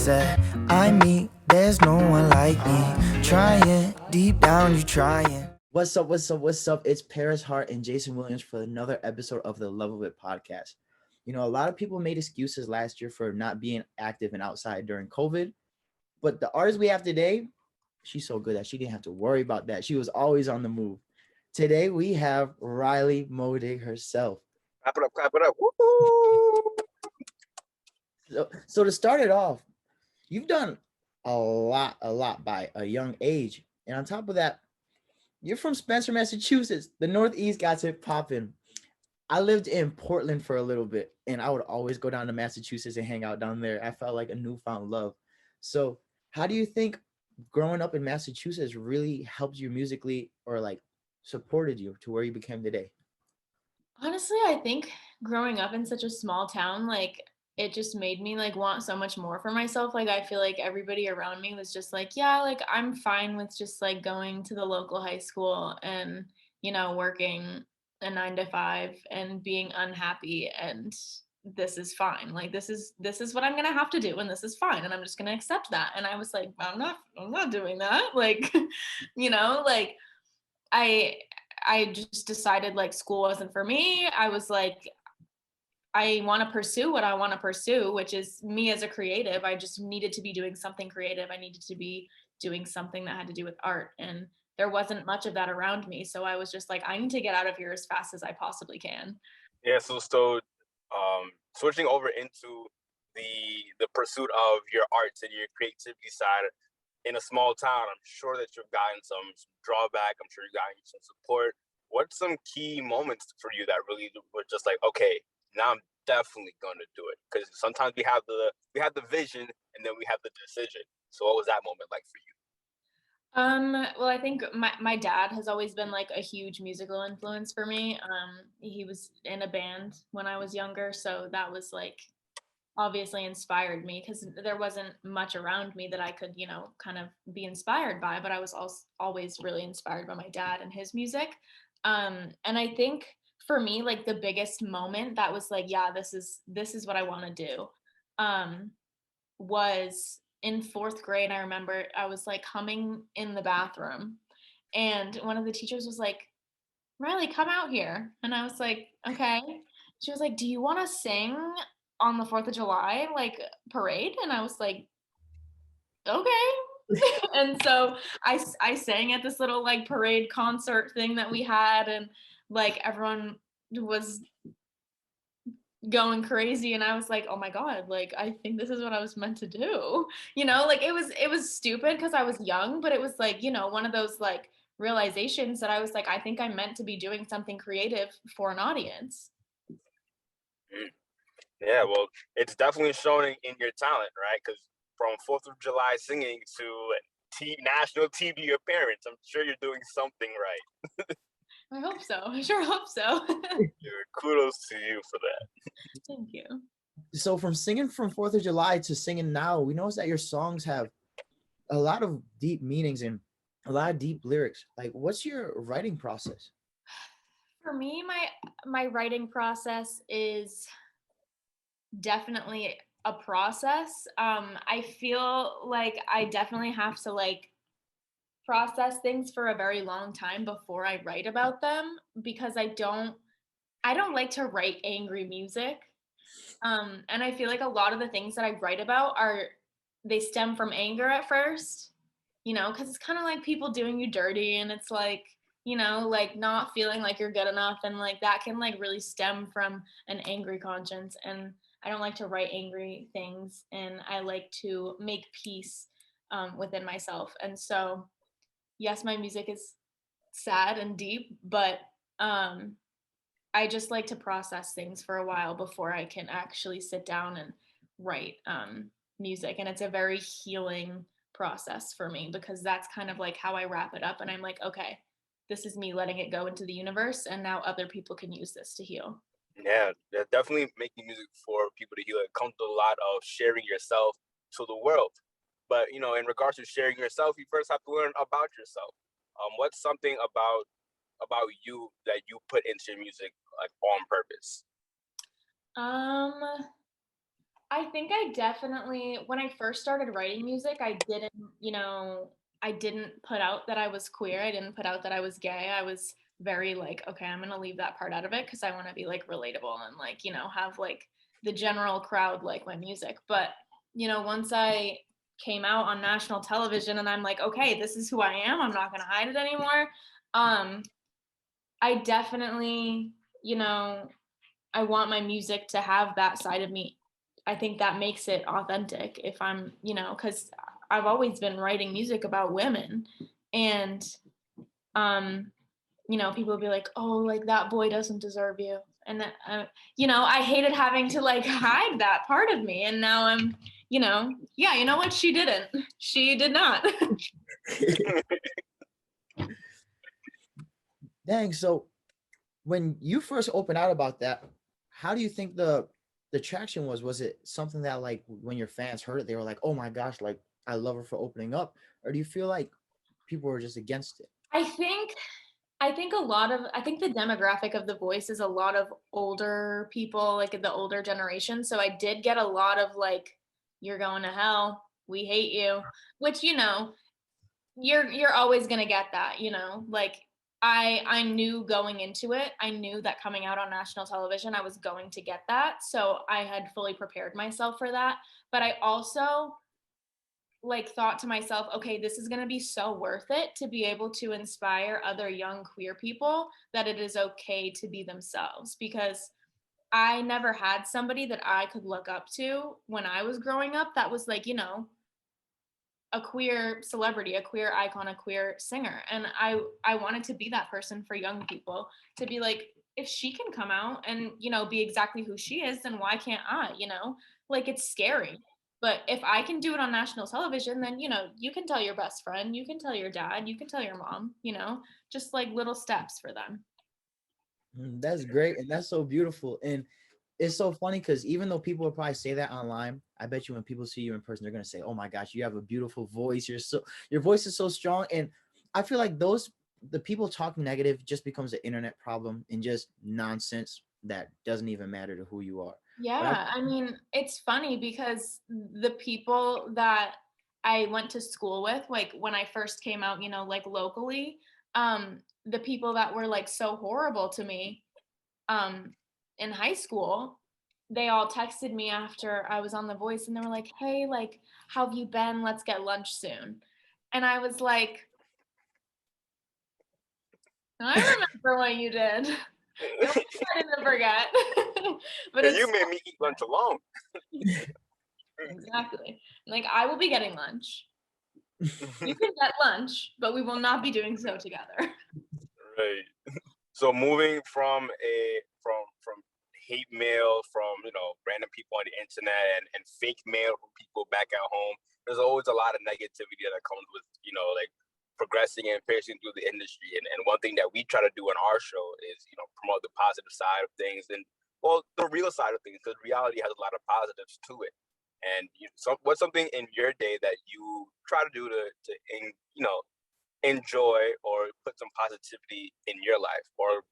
said, I'm me, there's no one like me. Trying, deep down, you trying. What's up, what's up, what's up? It's Paris Hart and Jason Williams for another episode of the Love of It podcast. You know, a lot of people made excuses last year for not being active and outside during COVID, but the artist we have today, she's so good that she didn't have to worry about that. She was always on the move. Today we have Ryleigh Modig herself. Clap it up, clap it up. Woo-hoo! So to start it off, you've done a lot by a young age. And on top of that, you're from Spencer, Massachusetts. The Northeast got it popping. I lived in Portland for a little bit, and I would always go down to Massachusetts and hang out down there. I felt like a newfound love. So how do you think growing up in Massachusetts really helped you musically or like supported you to where you became today? Honestly, I think growing up in such a small town, like it just made me like want so much more for myself. Like I feel like everybody around me was just like, yeah, like I'm fine with just like going to the local high school and, working a 9 to 5 and being unhappy and this is fine. Like this is what I'm gonna have to do and this is fine and I'm just gonna accept that. And I was like, I'm not doing that. Like, like I I just decided like school wasn't for me. I was like, I want to pursue what I want to pursue, which is me as a creative. I just needed to be doing something creative. I needed to be doing something that had to do with art. And there wasn't much of that around me. So I was just like, I need to get out of here as fast as I possibly can. Yeah, switching over into the pursuit of your arts and your creativity side in a small town, I'm sure that you've gotten some drawback. I'm sure you've gotten some support. What's some key moments for you that really were just like, okay, now I'm definitely gonna do it? Because sometimes we have the vision and then we have the decision. So what was that moment like for you? Well, I think my dad has always been like a huge musical influence for me. He was in a band when I was younger, so that was like obviously inspired me because there wasn't much around me that I could, kind of be inspired by, but I was also always really inspired by my dad and his music. And I think for me, like the biggest moment that was like, yeah, this is what I want to do, um, was in fourth grade. I remember I was like humming in the bathroom, and one of the teachers was like, Ryleigh, come out here. And I was like, okay. She was like, do you want to sing on the 4th of July, like parade? And I was like, okay. And so I sang at this little like parade concert thing that we had, and like everyone was going crazy and I was like, oh my god, like I think this is what I was meant to do. Like it was stupid because I was young, but it was like, one of those like realizations that I was like, I think I'm meant to be doing something creative for an audience. Mm. Yeah, well, it's definitely showing in your talent, right? Because from 4th of July singing to national TV appearance, I'm sure you're doing something right. I hope so. I sure hope so. Kudos to you for that. Thank you. So from singing from 4th of July to singing now, we notice that your songs have a lot of deep meanings and a lot of deep lyrics. Like, what's your writing process? For me, my writing process is definitely a process. I feel like I definitely have to like process things for a very long time before I write about them because I don't like to write angry music. And I feel like a lot of the things that I write about they stem from anger at first, because it's kind of like people doing you dirty and it's like, like not feeling like you're good enough. And like that can like really stem from an angry conscience. And I don't like to write angry things. And I like to make peace within myself. And so, yes, my music is sad and deep, but um, I just like to process things for a while before I can actually sit down and write music. And it's a very healing process for me because that's kind of like how I wrap it up. And I'm like, okay, this is me letting it go into the universe. And now other people can use this to heal. Yeah, definitely making music for people to heal. It comes with a lot of sharing yourself to the world. But in regards to sharing yourself, you first have to learn about yourself. What's something about you that you put into your music like on purpose? Um, I think I definitely, when I first started writing music, I didn't put out that I was queer. I didn't put out that I was gay. I was very like, okay, I'm gonna leave that part out of it because I want to be like relatable and like, have like the general crowd like my music. But, once I came out on national television and I'm like, okay, this is who I am. I'm not gonna hide it anymore. Um, I definitely, I want my music to have that side of me. I think that makes it authentic if I'm, because I've always been writing music about women. And, um, people will be like, oh, like that boy doesn't deserve you. And, I hated having to like hide that part of me. And now I'm, yeah, you know what? She didn't. She did not. Dang. So when you first opened out about that, how do you think the traction was? Was it something that like when your fans heard it, they were like, "Oh my gosh, like I love her for opening up," or do you feel like people were just against it? I think I think the demographic of The Voice is a lot of older people, like the older generation. So I did get a lot of like, you're going to hell, we hate you, which, you're always gonna get that, Like I knew going into it, I knew that coming out on national television, I was going to get that. So I had fully prepared myself for that. But I also like thought to myself, okay, this is going to be so worth it to be able to inspire other young queer people that it is okay to be themselves, because I never had somebody that I could look up to when I was growing up that was like, a queer celebrity, a queer icon, a queer singer. And I wanted to be that person for young people, to be like, if she can come out and, be exactly who she is, then why can't I, Like it's scary. But if I can do it on national television, then, you can tell your best friend, you can tell your dad, you can tell your mom, just like little steps for them. That's great, and that's so beautiful, and it's so funny because even though people will probably say that online, I bet you when people see you in person, they're gonna say, "Oh my gosh, you have a beautiful voice. Your voice is so strong." And I feel like the people talking negative just becomes an internet problem and just nonsense that doesn't even matter to who you are. But Yeah, I mean, it's funny because the people that I went to school with, like when I first came out, like locally, the people that were like so horrible to me, um, in high school, they all texted me after I was on The Voice and they were like, "Hey, like, how have you been? Let's get lunch soon." And I was like, I remember what you did. Don't try to forget. But And you it's made me eat lunch alone. exactly. Like I will be getting lunch. You can get lunch, but we will not be doing so together. Right. So moving from hate mail from random people on the internet and fake mail from people back at home, there's always a lot of negativity that comes with like progressing and piercing through the industry. And one thing that we try to do in our show is promote the positive side of things, and well, the real side of things, because reality has a lot of positives to it. And what's something in your day that you try to do to enjoy or put some positivity in your life, or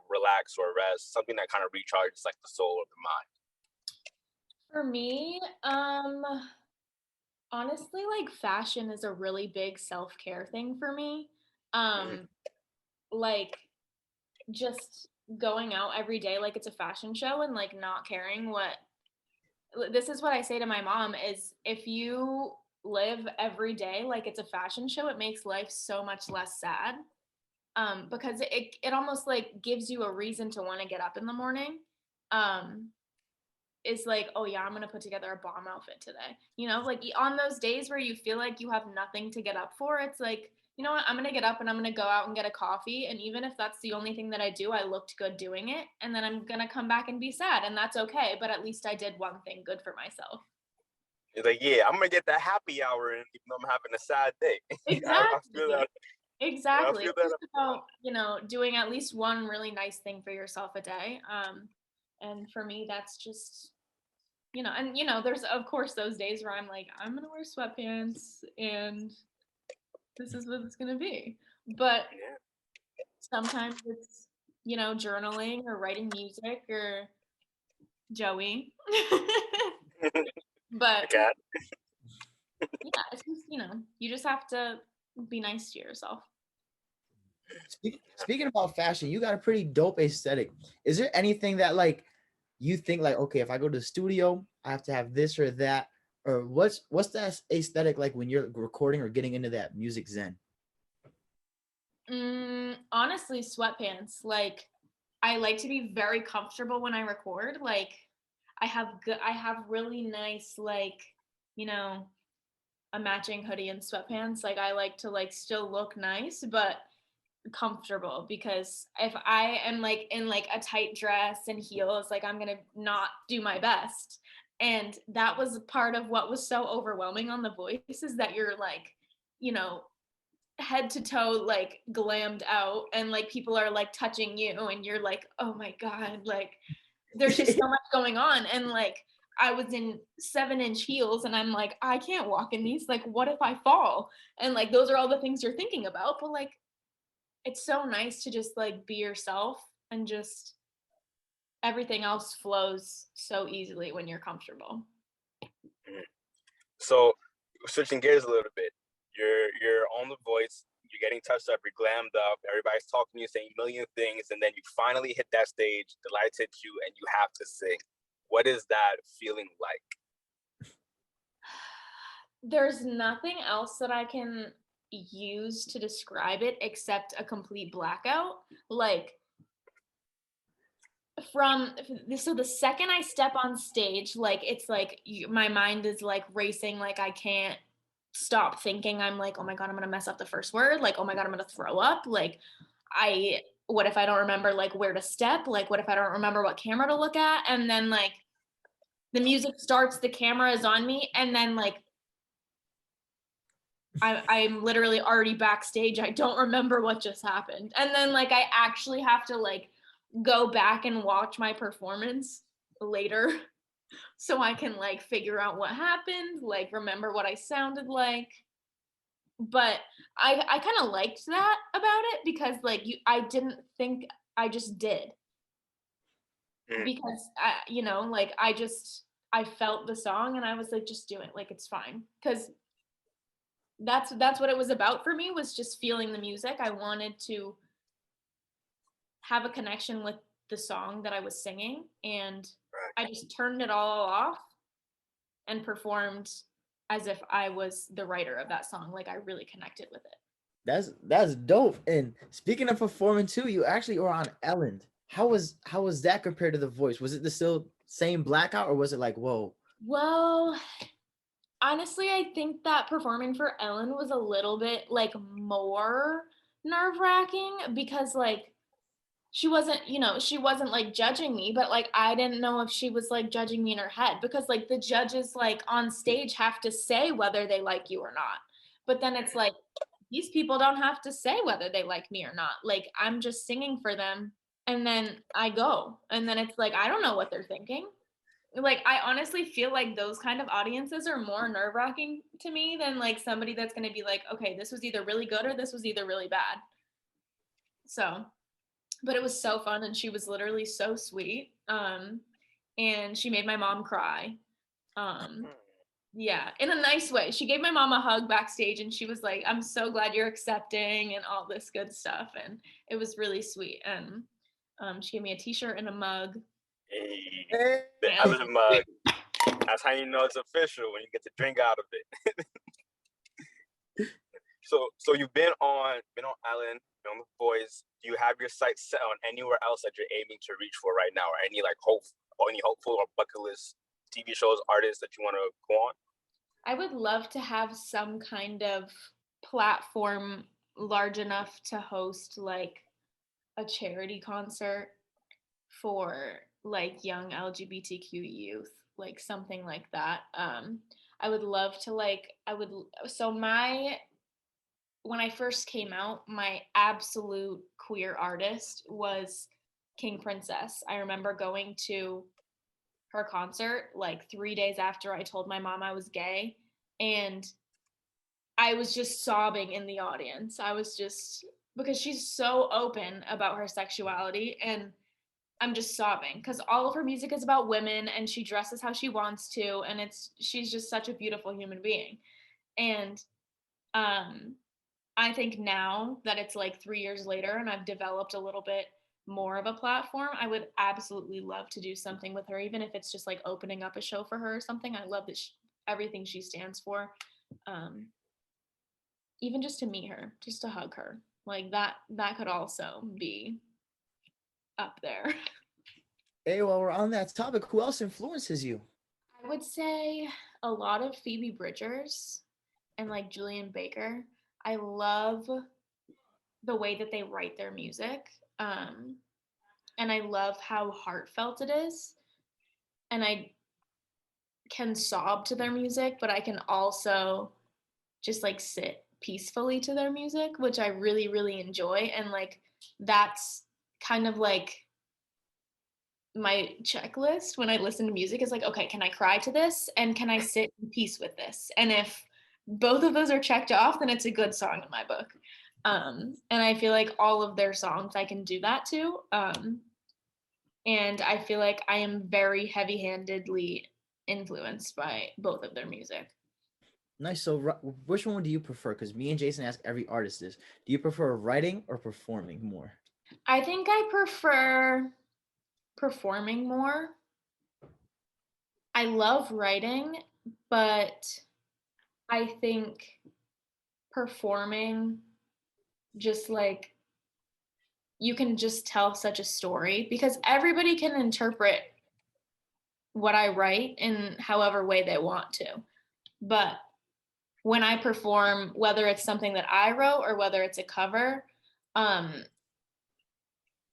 relax or rest, something that kind of recharges like the soul or the mind? For me, honestly, like fashion is a really big self-care thing for me. Um, like just going out every day like it's a fashion show and like not caring what this is what I say to my mom is if you live every day like it's a fashion show, it makes life so much less sad. Because it almost like gives you a reason to want to get up in the morning. Um, is like, oh yeah, I'm gonna put together a bomb outfit today. Like on those days where you feel like you have nothing to get up for, it's like, you know what, I'm gonna get up and I'm gonna go out and get a coffee. And even if that's the only thing that I do, I looked good doing it. And then I'm gonna come back and be sad. And that's okay. But at least I did one thing good for myself. It's like, yeah, I'm gonna get that happy hour in, even though I'm having a sad day. I feel Exactly. that. I Exactly. feel It's that. just about, doing at least one really nice thing for yourself a day. And for me, that's just and there's of course those days where I'm like, I'm gonna wear sweatpants and this is what it's gonna be. But Yeah. sometimes it's, journaling or writing music or Joey. But Cat. yeah, it's just, you just have to be nice to yourself. Speaking about fashion, you got a pretty dope aesthetic. Is there anything that like you think like, okay, if I go to the studio, I have to have this or that, or what's that aesthetic like when you're recording or getting into that music zen? Honestly, sweatpants. Like, I like to be very comfortable when I record. Like, I have really nice, like, you know, a matching hoodie and sweatpants. Like, I like to like still look nice, but comfortable, because if I am like in like a tight dress and heels, like I'm gonna not do my best. And that was part of what was so overwhelming on The Voice, is that you're like, you know, head to toe like glammed out, and like people are like touching you and you're like, oh my god, like there's just so much going on. And like I was in 7-inch heels and I'm like, I can't walk in these, like what if I fall? And like those are all the things you're thinking about. But like it's so nice to just like be yourself, and just everything else flows so easily when you're comfortable. Mhm. So switching gears a little bit, you're on The Voice, you're getting touched up, you're glammed up, everybody's talking to you, saying a million things, and then you finally hit that stage, the lights hit you, and you have to sing. What is that feeling like? There's nothing else that I can use to describe it except a complete blackout. Like so the second I step on stage, like it's like my mind is like racing, like I can't stop thinking. I'm like, oh my god, I'm gonna mess up the first word, like oh my god, I'm gonna throw up, like what if I don't remember like where to step, like what if I don't remember what camera to look at? And then like the music starts, the camera is on me, and then like I'm literally already backstage. I don't remember what just happened. And then like I actually have to like go back and watch my performance later so I can like figure out what happened, like remember what I sounded like. But I kind of liked that about it, because like I didn't think, I just did, Mm. because like I felt the song and I was like, just do it, like it's fine. Because that's what it was about for me, was just feeling the music. I wanted to have a connection with the song that I was singing, and I just turned it all off and performed as if I was the writer of that song. Like I really connected with it. That's dope. And speaking of performing too, you actually were on Ellen. How was that compared to The Voice? Was it the still same blackout, or was it like, whoa? Well, honestly, I think that performing for Ellen was a little bit like more nerve-wracking, because like she wasn't like judging me, but like I didn't know if she was like judging me in her head, because like the judges like on stage have to say whether they like you or not. But then it's like these people don't have to say whether they like me or not. Like I'm just singing for them, and then I go. And then it's like I don't know what they're thinking. Like I honestly feel like those kind of audiences are more nerve-wracking to me than like somebody that's going to be like, okay, this was either really good or this was either really bad. So, but it was so fun, and she was literally so sweet. And she made my mom cry. Um, yeah, in a nice way. She gave my mom a hug backstage, and she was like, I'm so glad you're accepting and all this good stuff. And it was really sweet. And she gave me a t-shirt and a mug. Hey, the Ellen mug. That's how you know it's official, when you get to drink out of it. So you've been on Ellen, been on The Voice. Do you have your sights set on anywhere else that you're aiming to reach for right now, or any like any hopeful or bucket list TV shows, artists that you want to go on? I would love to have some kind of platform large enough to host like a charity concert for like young LGBTQ youth, like something like that. I would love to like I would so my when I first came out, my absolute queer artist was King Princess. I remember going to her concert like 3 days after I told my mom I was gay, and I was just sobbing in the audience. I was just, because she's so open about her sexuality, and I'm just sobbing because all of her music is about women and she dresses how she wants to, and she's just such a beautiful human being. And I think now that it's like 3 years later and I've developed a little bit more of a platform, I would absolutely love to do something with her, even if it's just like opening up a show for her or something. I love that everything she stands for. Even just to meet her, just to hug her, like that could also be up there. Hey, while we're on that topic, who else influences you? I would say a lot of Phoebe Bridgers and like Julian Baker. I love the way that they write their music. And I love how heartfelt it is. And I can sob to their music, but I can also just like sit peacefully to their music, which I really, really enjoy. And like that's kind of like my checklist when I listen to music is like, okay, can I cry to this? And can I sit in peace with this? And if both of those are checked off, then it's a good song in my book. And I feel like all of their songs I can do that to. And I feel like I am very heavy-handedly influenced by both of their music. Nice. So, which one do you prefer? Because me and Jason ask every artist this. Do you prefer writing or performing more? I think I prefer performing more. I love writing, but I think performing just like you can just tell such a story because everybody can interpret what I write in however way they want to. But when I perform, whether it's something that I wrote or whether it's a cover,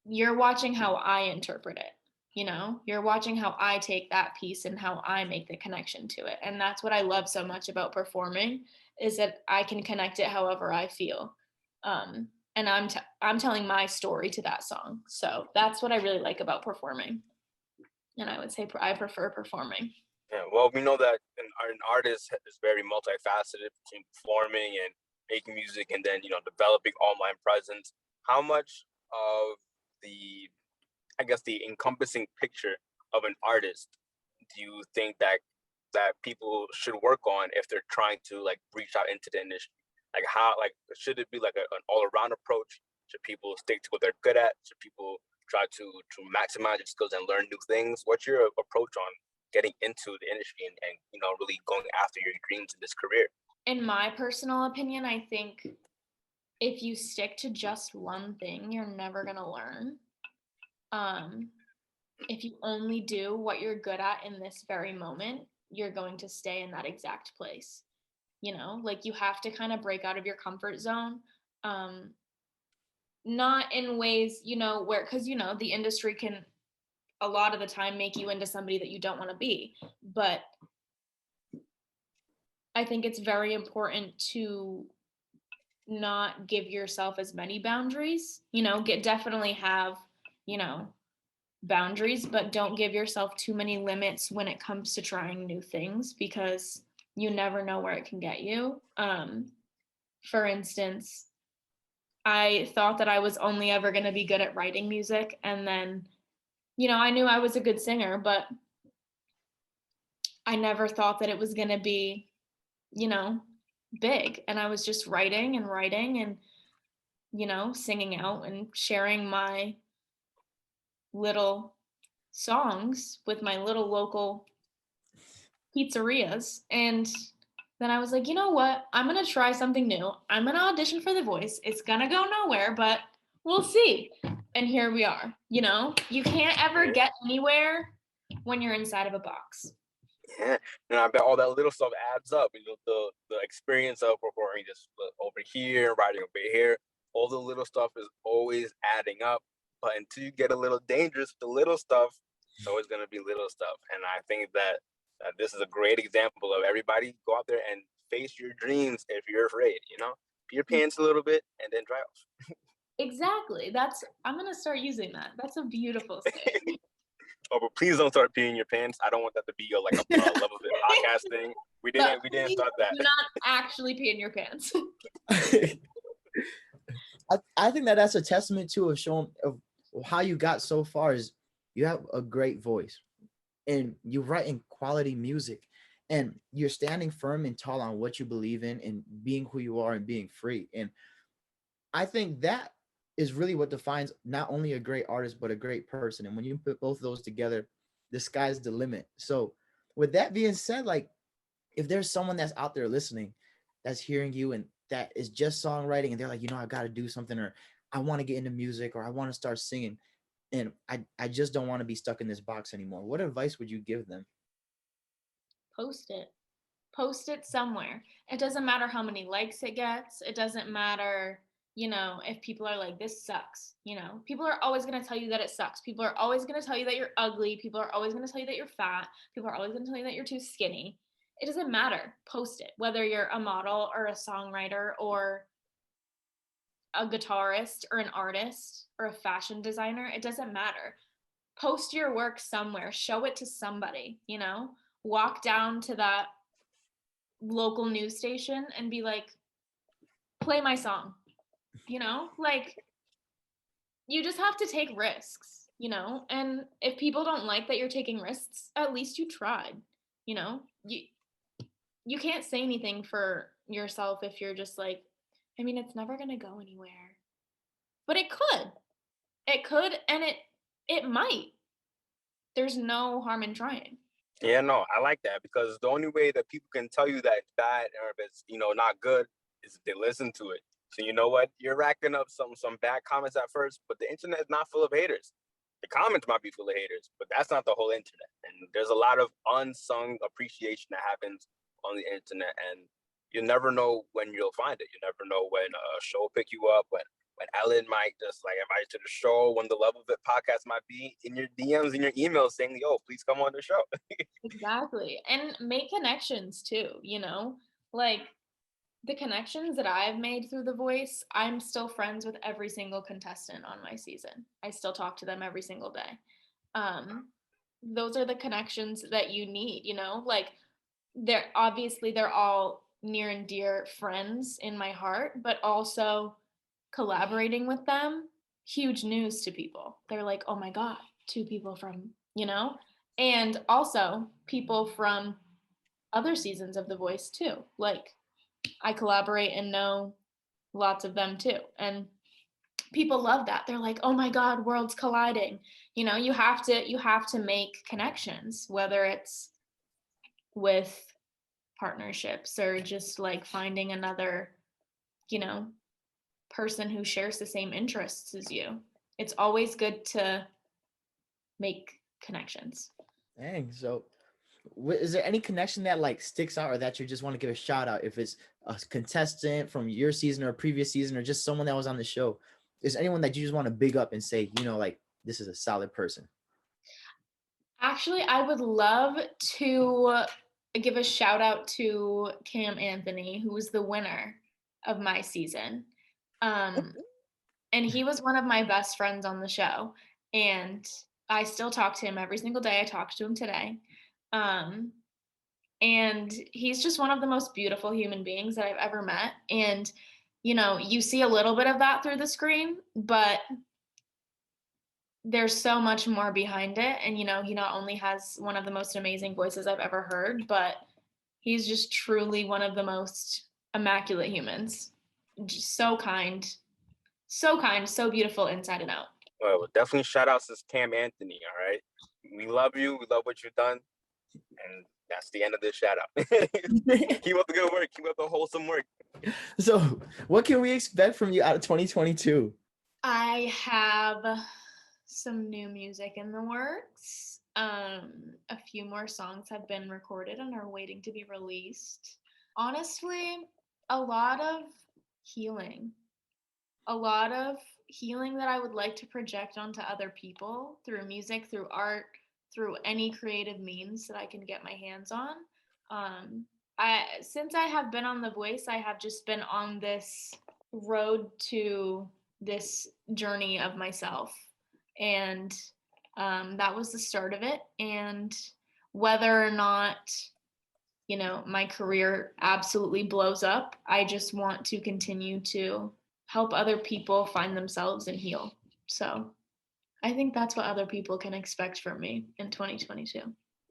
you're watching how I interpret it. You know, you're watching how I take that piece and how I make the connection to it. And that's what I love so much about performing is that I can connect it however I feel. And I'm telling my story to that song. So that's what I really like about performing. And I would say I prefer performing. Yeah, well, we know that an artist is very multifaceted between performing and making music and then, developing online presence. How much of the, I guess, the encompassing picture of an artist do you think that people should work on if they're trying to like reach out into the industry? Like should it be like an all-around approach? Should people stick to what they're good at? Should people try to maximize their skills and learn new things? What's your approach on getting into the industry and really going after your dreams in this career? In my personal opinion, I think if you stick to just one thing, you're never going to learn. If you only do what you're good at in this very moment, you're going to stay in that exact place. Like you have to kind of break out of your comfort zone. Not in ways, where, because, the industry can a lot of the time make you into somebody that you don't want to be. But I think it's very important to not give yourself as many boundaries, definitely have, boundaries, but don't give yourself too many limits when it comes to trying new things because you never know where it can get you. For instance, I thought that I was only ever going to be good at writing music. And then, I knew I was a good singer, but I never thought that it was going to be, big. And I was just writing and, singing out and sharing my little songs with my little local pizzerias. And then I was like, you know what? I'm going to try something new. I'm going to audition for The Voice. It's going to go nowhere, but we'll see. And here we are. You can't ever get anywhere when you're inside of a box. Yeah, and I bet all that little stuff adds up. The experience of performing just over here, writing over here, all the little stuff is always adding up. But until you get a little dangerous with the little stuff, it's always going to be little stuff. And I think that this is a great example of everybody go out there and face your dreams if you're afraid. Pee your pants a little bit and then dry off. Exactly. I'm going to start using that. That's a beautiful saying. Oh, but please don't start peeing your pants. I don't want that to be a Love of It podcast thing. We didn't start that. Do not actually pee in your pants. I think that's a testament to of showing of how you got so far is you have a great voice, and you're writing quality music, and you're standing firm and tall on what you believe in and being who you are and being free. And I think that is really what defines not only a great artist, but a great person. And when you put both of those together, the sky's the limit. So with that being said, like, if there's someone that's out there listening, that's hearing you and that is just songwriting, and they're like, I got to do something, or I want to get into music, or I want to start singing, and I just don't want to be stuck in this box anymore, what advice would you give them? Post it. Post it somewhere. It doesn't matter how many likes it gets. It doesn't matter, if people are like, this sucks. People are always going to tell you that it sucks. People are always going to tell you that you're ugly. People are always going to tell you that you're fat. People are always going to tell you that you're too skinny. It doesn't matter. Post it. Whether you're a model or a songwriter or a guitarist or an artist or a fashion designer, it doesn't matter. Post your work somewhere. Show it to somebody, walk down to that local news station and be like, play my song, like, you just have to take risks, and if people don't like that you're taking risks, at least you tried. You can't say anything for yourself if you're just like, it's never going to go anywhere, but it could, and it might. There's no harm in trying. Yeah, no, I like that, because the only way that people can tell you that it's bad or if it's, not good is if they listen to it. So you know what? You're racking up some bad comments at first, but the internet is not full of haters. The comments might be full of haters, but that's not the whole internet. And there's a lot of unsung appreciation that happens on the internet, and you never know when you'll find it. You never know when a show will pick you up, when Ellen might just like invite you to the show, when the Love of It podcast might be in your DMs and your emails saying, yo, please come on the show. Exactly. And make connections too, like the connections that I've made through The Voice, I'm still friends with every single contestant on my season. I still talk to them every single day. Those are the connections that you need, like they're all near and dear friends in my heart, but also collaborating with them, huge news to people. They're like, oh my God, two people from, and also people from other seasons of The Voice too. Like I collaborate and know lots of them too. And people love that. They're like, oh my God, worlds colliding. You have to make connections, whether it's with partnerships or just like finding another, person who shares the same interests as you. It's always good to make connections. Dang. So is there any connection that like sticks out, or that you just want to give a shout out, if it's a contestant from your season or a previous season, or just someone that was on the show? Is anyone that you just want to big up and say, like, this is a solid person? Actually, I would love to give a shout out to Cam Anthony, who was the winner of my season. And he was one of my best friends on the show. And I still talk to him every single day. I talked to him today. And he's just one of the most beautiful human beings that I've ever met. And, you see a little bit of that through the screen, but there's so much more behind it. And, he not only has one of the most amazing voices I've ever heard, but he's just truly one of the most immaculate humans. Just so kind, so beautiful inside and out. Well, definitely shout outs to Cam Anthony. All right. We love you. We love what you've done. And that's the end of this shout out. Keep up the good work. Keep up the wholesome work. So what can we expect from you out of 2022? I have some new music in the works. A few more songs have been recorded and are waiting to be released. Honestly, a lot of healing that I would like to project onto other people through music, through art, through any creative means that I can get my hands on. Since I have been on The Voice, I have just been on this road to this journey of myself. And that was the start of it. And whether or not, my career absolutely blows up, I just want to continue to help other people find themselves and heal. So I think that's what other people can expect from me in 2022.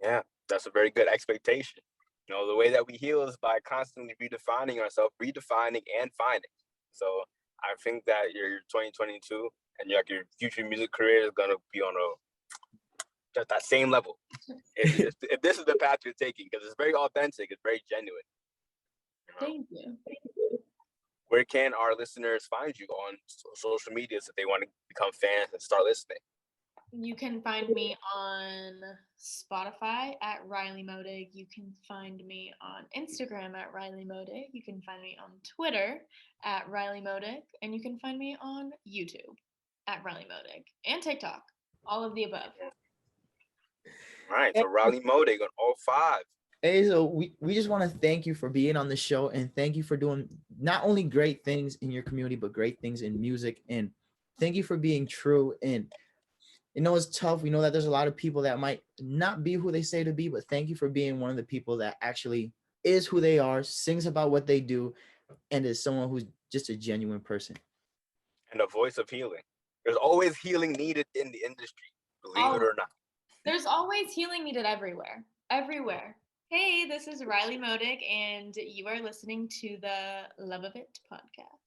Yeah, that's a very good expectation. You know, the way that we heal is by constantly redefining ourselves, redefining and finding. So I think that your 2022 and your future music career is gonna be on just that same level. If this is the path you're taking, because it's very authentic, it's very genuine. You know? Thank you. Where can our listeners find you on social media if they want to become fans and start listening? You can find me on Spotify at Ryleigh Modig. You can find me on Instagram at Ryleigh Modig. You can find me on Twitter at Ryleigh Modig. And you can find me on YouTube at Ryleigh Modig. And TikTok. All of the above. All right, so Ryleigh Modig on all 5. Hey, so we just want to thank you for being on the show, and thank you for doing not only great things in your community, but great things in music. And thank you for being true. And you know, it's tough. We know that there's a lot of people that might not be who they say to be, but thank you for being one of the people that actually is who they are, sings about what they do, and is someone who's just a genuine person. And a voice of healing. There's always healing needed in the industry, believe it or not. There's always healing needed everywhere. Everywhere. Hey, this is Ryleigh Modig, and you are listening to the Love of It podcast.